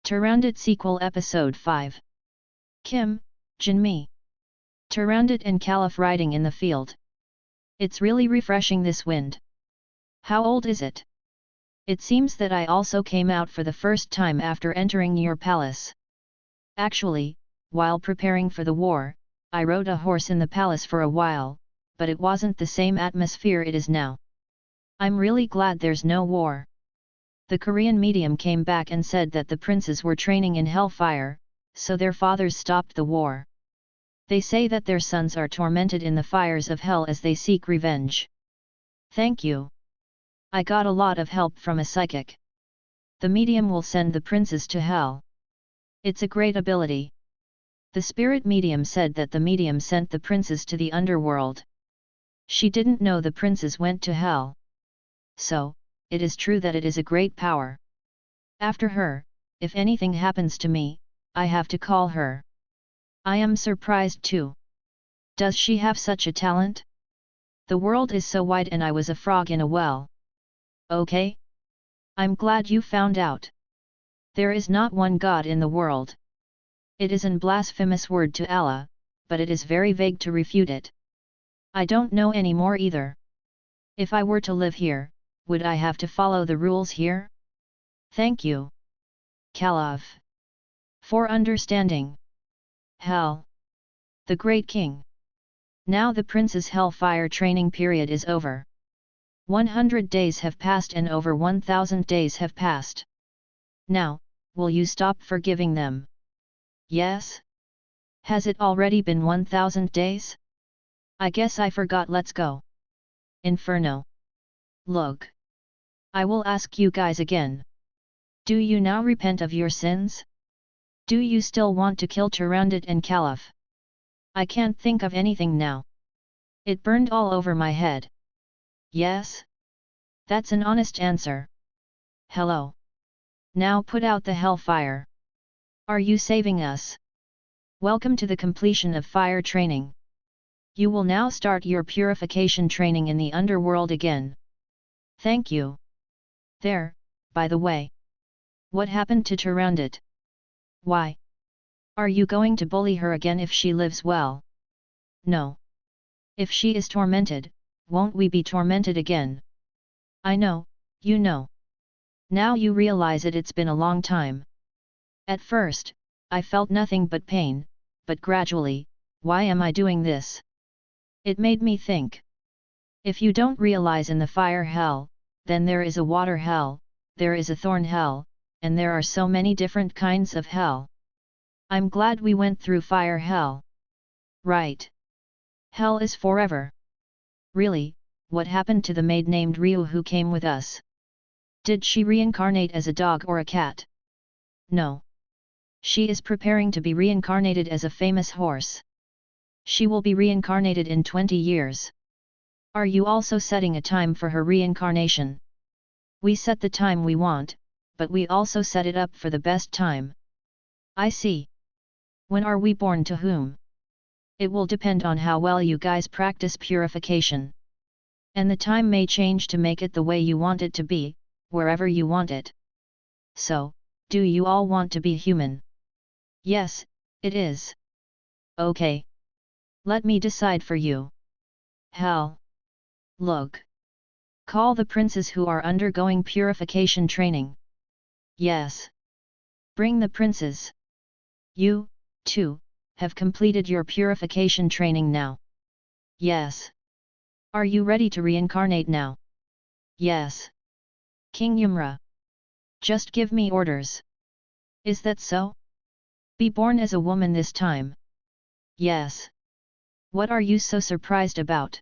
Turandot Sequel Episode 5. Kim, Jinmi. Turandot and Caliph riding in the field. It's really refreshing this wind. How old is it? It seems that I also came out for the first time after entering your palace. Actually, while preparing for the war, I rode a horse in the palace for a while, but it wasn't the same atmosphere it is now. I'm really glad there's no war. The Korean medium came back and said that the princes were training in hellfire, so their fathers stopped the war. They say that their sons are tormented in the fires of hell as they seek revenge. Thank you. I got a lot of help from a psychic. The medium will send the princes to hell. It's a great ability. The spirit medium said that the medium sent the princes to the underworld. She didn't know the princes went to hell. So, it is true that it is a great power. After her, if anything happens to me, I have to call her. I am surprised too. Does she have such a talent? The world is so wide and I was a frog in a well. Okay? I'm glad you found out. There is not one God in the world. It is an blasphemous word to Allah, but it is very vague to refute it. I don't know any more either. If I were to live here, would I have to follow the rules here? Thank you, Caliph, for understanding. Hell. The Great King. Now the prince's hellfire training period is over. 100 days have passed and over 1000 days have passed. Now, will you stop forgiving them? Yes? Has it already been 1000 days? I guess I forgot. Let's go. Inferno. Look. I will ask you guys again. Do you now repent of your sins? Do you still want to kill Turandot and Caliph? I can't think of anything now. It burned all over my head. Yes? That's an honest answer. Hello. Now put out the hellfire. Are you saving us? Welcome to the completion of fire training. You will now start your purification training in the underworld again. Thank you. There, by the way. What happened to Turandot? Why? Are you going to bully her again if she lives well? No. If she is tormented, won't we be tormented again? I know, you know. Now you realize it. It's been a long time. At first, I felt nothing but pain, but gradually, why am I doing this? It made me think. If you don't realize in the fire hell, then there is a water hell, there is a thorn hell, and there are so many different kinds of hell. I'm glad we went through fire hell. Right. Hell is forever. Really, what happened to the maid named Ryu who came with us? Did she reincarnate as a dog or a cat? No. She is preparing to be reincarnated as a famous horse. She will be reincarnated in 20 years. Are you also setting a time for her reincarnation? We set the time we want, but we also set it up for the best time. I see. When are we born to whom? It will depend on how well you guys practice purification. And the time may change to make it the way you want it to be, wherever you want it. So, do you all want to be human? Yes, it is. Okay. Let me decide for you. Hell. Look. Call the princes who are undergoing purification training. Yes. Bring the princes. You, too, have completed your purification training now. Yes. Are you ready to reincarnate now? Yes. King Yumra. Just give me orders. Is that so? Be born as a woman this time. Yes. What are you so surprised about?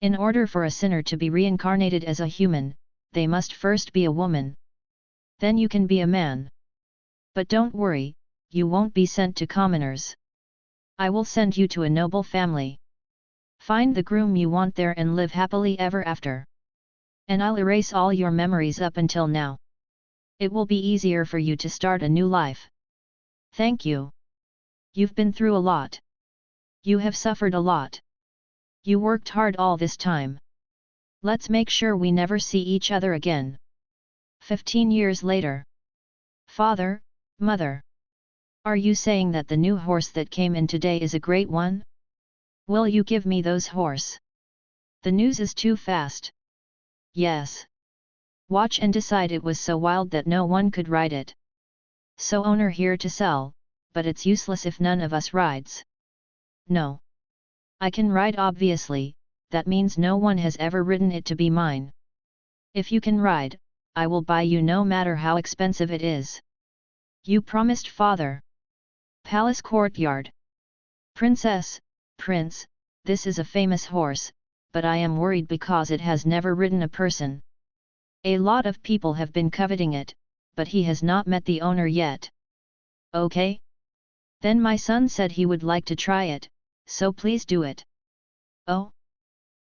In order for a sinner to be reincarnated as a human, they must first be a woman. Then you can be a man. But don't worry, you won't be sent to commoners. I will send you to a noble family. Find the groom you want there and live happily ever after. And I'll erase all your memories up until now. It will be easier for you to start a new life. Thank you. You've been through a lot. You have suffered a lot. You worked hard all this time. Let's make sure we never see each other again. 15 years later. Father, Mother! Are you saying that the new horse that came in today is a great one? Will you give me those horse? The news is too fast. Yes. Watch and decide. It was so wild that no one could ride it. So owner here to sell, but it's useless if none of us rides. No. I can ride obviously, that means no one has ever ridden it to be mine. If you can ride, I will buy you no matter how expensive it is. You promised, father. Palace courtyard. Princess, Prince, this is a famous horse, but I am worried because it has never ridden a person. A lot of people have been coveting it, but he has not met the owner yet. Okay? Then my son said he would like to try it, so please do it. Oh?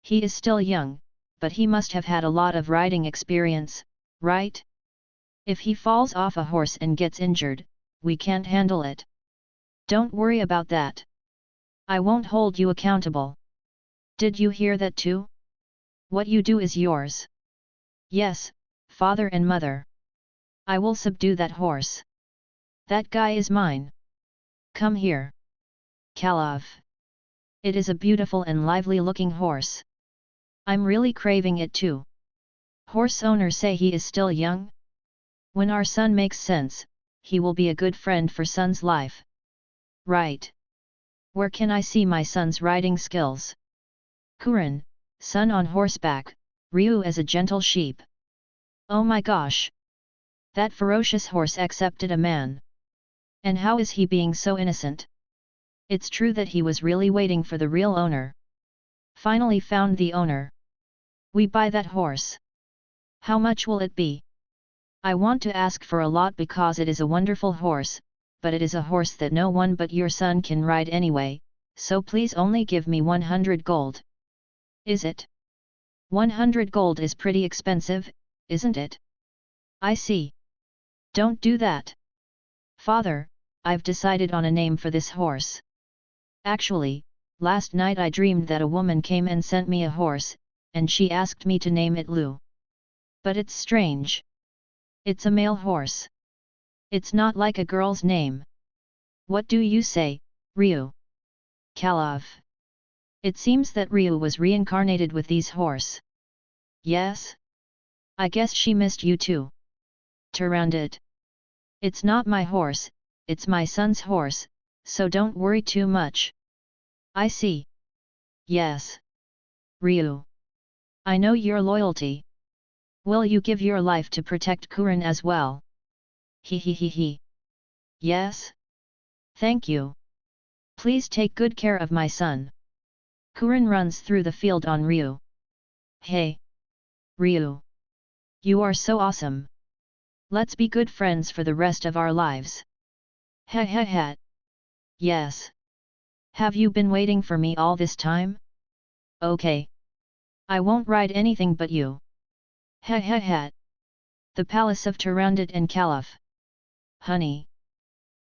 He is still young, but he must have had a lot of riding experience, right? If he falls off a horse and gets injured, we can't handle it. Don't worry about that. I won't hold you accountable. Did you hear that too? What you do is yours. Yes, father and mother. I will subdue that horse. That guy is mine. Come here. Kalov. It is a beautiful and lively looking horse. I'm really craving it too. Horse owners say he is still young? When our son makes sense, he will be a good friend for son's life. Right. Where can I see my son's riding skills? Kurin, son on horseback, Ryu as a gentle sheep. Oh my gosh! That ferocious horse accepted a man. And how is he being so innocent? It's true that he was really waiting for the real owner. Finally found the owner. We buy that horse. How much will it be? I want to ask for a lot because it is a wonderful horse, but it is a horse that no one but your son can ride anyway, so please only give me 100 gold. Is it? 100 gold is pretty expensive, isn't it? I see. Don't do that. Father, I've decided on a name for this horse. Actually, last night I dreamed that a woman came and sent me a horse, and she asked me to name it Lu. But it's strange. It's a male horse. It's not like a girl's name. What do you say, Ryu? Kalov. It seems that Ryu was reincarnated with these horse. Yes? I guess she missed you too. Turandot. It's not my horse, it's my son's horse, so don't worry too much. I see. Yes. Ryu. I know your loyalty. Will you give your life to protect Kurin as well? He. Yes? Thank you. Please take good care of my son. Kurin runs through the field on Ryu. Hey! Ryu! You are so awesome! Let's be good friends for the rest of our lives. Ha. Yes. Have you been waiting for me all this time? Okay. I won't ride anything but you. Ha. The palace of Turandot and Kalov. Honey.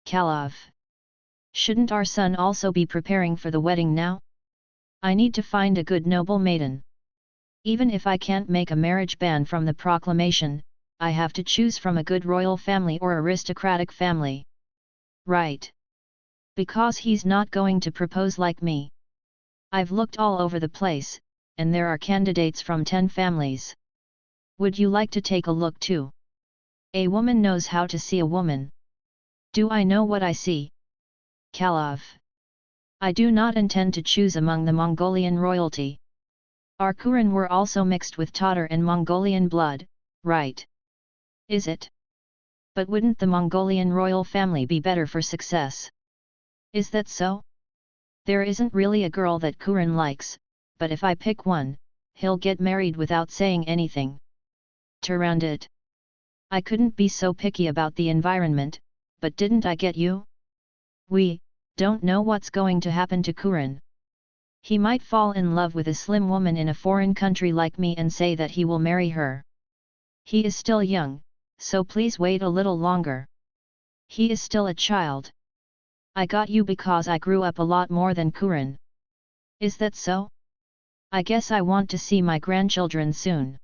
Kalov. Shouldn't our son also be preparing for the wedding now? I need to find a good noble maiden. Even if I can't make a marriage ban from the proclamation, I have to choose from a good royal family or aristocratic family. Right. Because he's not going to propose like me. I've looked all over the place, and there are candidates from 10 families. Would you like to take a look too? A woman knows how to see a woman. Do I know what I see? Kalov. I do not intend to choose among the Mongolian royalty. Our Kurin were also mixed with Tatar and Mongolian blood, right? Is it? But wouldn't the Mongolian royal family be better for success? Is that so? There isn't really a girl that Kurin likes, but if I pick one, he'll get married without saying anything. Turandot. I couldn't be so picky about the environment, but didn't I get you? We don't know what's going to happen to Kurin. He might fall in love with a slim woman in a foreign country like me and say that he will marry her. He is still young, so please wait a little longer. He is still a child. I got you because I grew up a lot more than Kurin. Is that so? I guess I want to see my grandchildren soon.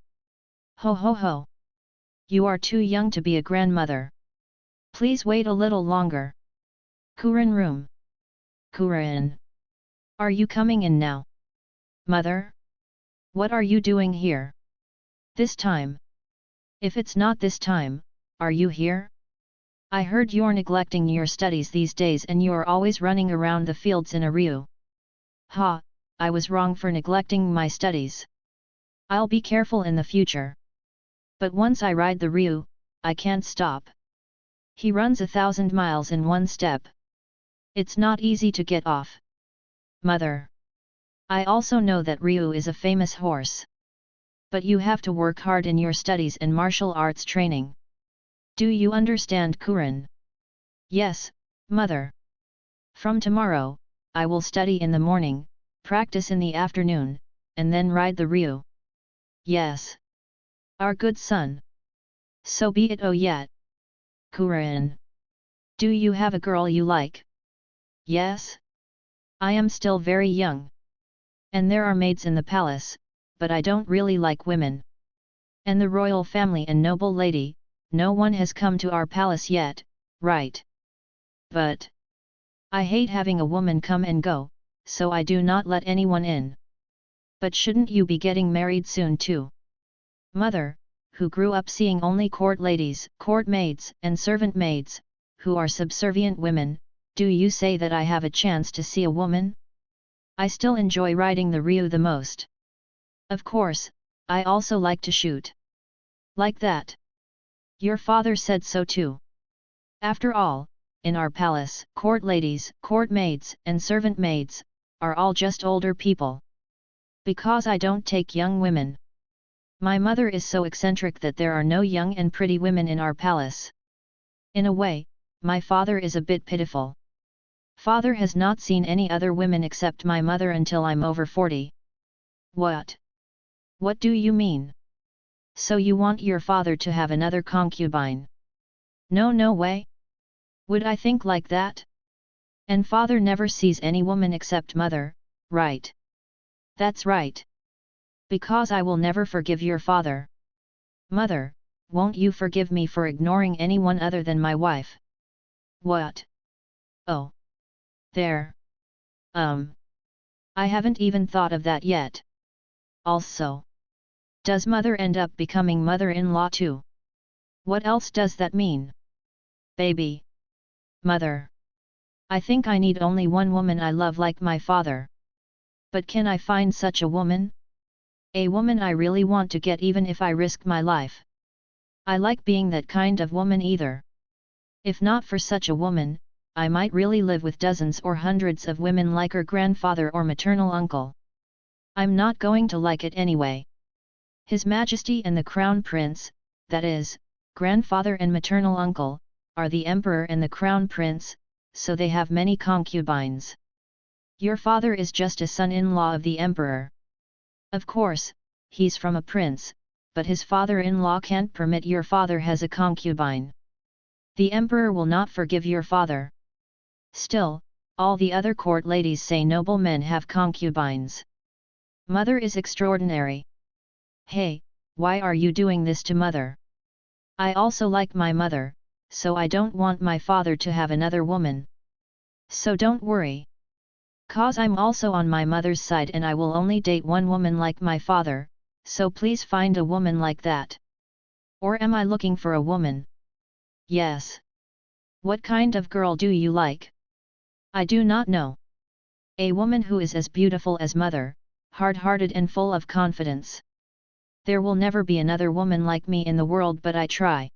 Ho. You are too young to be a grandmother. Please wait a little longer. Kurin Room. Kurin. Are you coming in now? Mother? What are you doing here? This time? If it's not this time, are you here? I heard you're neglecting your studies these days and you're always running around the fields in a ryu. Ha, I was wrong for neglecting my studies. I'll be careful in the future. But once I ride the ryu, I can't stop. He runs 1,000 miles in one step. It's not easy to get off. Mother. I also know that Ryu is a famous horse. But you have to work hard in your studies and martial arts training. Do you understand, Kurin? Yes, mother. From tomorrow, I will study in the morning, practice in the afternoon, and then ride the Ryu. Yes. Our good son. So be it. Oh yet. Kurin. Do you have a girl you like? Yes. I am still very young. And there are maids in the palace, but I don't really like women. And the royal family and noble lady, no one has come to our palace yet, right? But I hate having a woman come and go, so I do not let anyone in. But shouldn't you be getting married soon too? Mother, who grew up seeing only court ladies, court maids, and servant maids, who are subservient women, do you say that I have a chance to see a woman? I still enjoy riding the Ryu the most. Of course, I also like to shoot. Like that. Your father said so too. After all, in our palace, court ladies, court maids, and servant maids, are all just older people. Because I don't take young women. My mother is so eccentric that there are no young and pretty women in our palace. In a way, my father is a bit pitiful. Father has not seen any other women except my mother until I'm over 40. What? What do you mean? So you want your father to have another concubine? No way. Would I think like that? And father never sees any woman except mother, right? That's right. Because I will never forgive your father. Mother, won't you forgive me for ignoring anyone other than my wife? What? Oh. There. I haven't even thought of that yet. Also. Does mother end up becoming mother-in-law too? What else does that mean? Baby. Mother. I think I need only one woman I love like my father. But can I find such a woman? A woman I really want to get even if I risk my life. I like being that kind of woman either. If not for such a woman, I might really live with dozens or hundreds of women like her grandfather or maternal uncle. I'm not going to like it anyway. His Majesty and the Crown Prince, that is, grandfather and maternal uncle, are the Emperor and the Crown Prince, so they have many concubines. Your father is just a son-in-law of the Emperor. Of course, he's from a prince, but his father-in-law can't permit your father has a concubine. The Emperor will not forgive your father. Still, all the other court ladies say noble men have concubines. Mother is extraordinary. Hey, why are you doing this to mother? I also like my mother, so I don't want my father to have another woman. So don't worry. 'Cause I'm also on my mother's side and I will only date one woman like my father, so please find a woman like that. Or am I looking for a woman? Yes. What kind of girl do you like? I do not know. A woman who is as beautiful as mother, hard-hearted and full of confidence. There will never be another woman like me in the world, but I try.